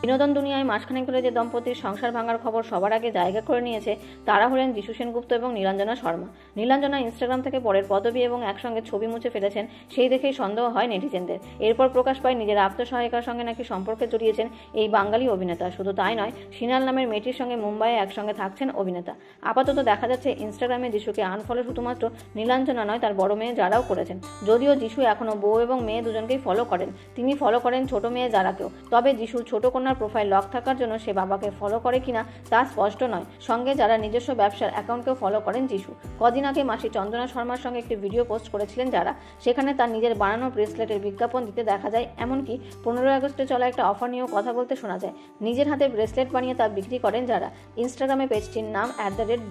বিনোদন দুনিয়ায় মাসখানেক ধরে যে দম্পতির সংসার ভাঙার খবর সবার আগে জায়গা করে নিয়েছে তারা হলেন যিশু সেনগুপ্ত এবং নীলাঞ্জনা শর্মা। নীলাঞ্জনা ইনস্টাগ্রাম থেকে পরের পদবি এবং একসঙ্গে ছবি মুছে ফেলেছেন, সেই দেখেই সন্দেহ হয় নেটিজেনদের। এরপর প্রকাশ পায় নিজের আত্মসহায়িকার সঙ্গে নাকি সম্পর্কে জড়িয়েছেন এই বাঙালি অভিনেতা। শুধু তাই নয়, সিনাল নামের মেয়েটির সঙ্গে মুম্বাইয়ে একসঙ্গে থাকছেন অভিনেতা। আপাতত দেখা যাচ্ছে ইনস্টাগ্রামে যিশুকে আনফলো শুধুমাত্র নীলাঞ্জনা নয়, তার বড় মেয়ে যারাও করেছেন। যদিও যিশু এখনও বউ এবং মেয়ে দুজনকেই ফলো করেন, তিনি ফলো করেন ছোট মেয়ে যারাকেও। তবে যিশুর ছোট কন্যার প্রোফাইল লক থাকার জন্য সে বাবাকে ফলো করে কিনা তা স্পষ্ট নয়। সঙ্গে যারা নিজস্ব ব্যবসার অ্যাকাউন্টকেও ফলো করেন যিশু। কদিন আগে মাসি চন্দনা শর্মার সঙ্গে একটি ভিডিও পোস্ট করেছিলেন যারা, সেখানে তার নিজের বানানো ব্রেসলেটের বিজ্ঞাপন দিতে দেখা যায়। এমনকি 15 আগস্টে চলা একটা অফার নিয়েও কথা বলতে শোনা যায়। নিজের হাতে ব্রেসলেট বানিয়ে তা বিক্রি করেন যারা। ইনস্টাগ্রামে পেজটির নাম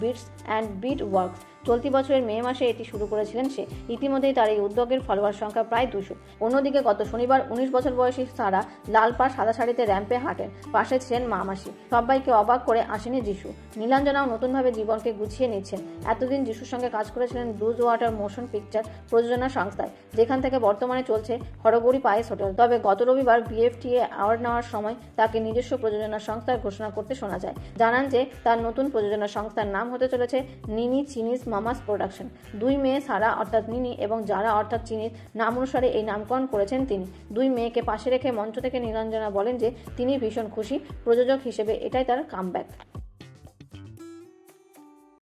@beats&beatworks। চলতি বছরের মে মাসে এটি শুরু করেছিলেন সে। ইতিমধ্যেই তার এই উদ্যোগের ফলোয়ার সংখ্যা প্রায় 200। অন্যদিকে গত শনিবার 19 বছর বয়সী সারা লাল পা সাদা শাড়িতে র্যাম্পে হাঁটেন, পাশে ছিলেন মা মাসি। সবাইকে অবাক করে আসেনি যিশু। নীলাঞ্জনাও নতুনভাবে জীবনকে গুছিয়ে নিচ্ছেন। এতদিন যিশুর সঙ্গে কাজ করেছিলেন ব্লুজ ওয়াটার মোশন পিকচার প্রযোজনা সংস্থায়, যেখান থেকে বর্তমানে চলছে হরগৌরী পায়েস হোটেল। তবে গত রবিবার BFTA অ্যাওয়ার্ড নেওয়ার সময় তাকে নিজস্ব প্রযোজনা সংস্থার ঘোষণা করতে শোনা যায়। জানান যে তার নতুন প্রযোজনা সংস্থার নাম হতে চলেছে নিনি চিনিস মামাস প্রোডাকশন। দুই মেয়ে সারা অর্থাৎ নিনি এবং যারা অর্থাৎ চিনির নাম অনুসারে এই নামকরণ করেছেন তিনি। দুই মেয়েকে পাশে রেখে মঞ্চ থেকে নীলাঞ্জনা বলেন যে তিনি ভীষণ খুশি, প্রযোজক হিসেবে এটাই তার কামব্যাক।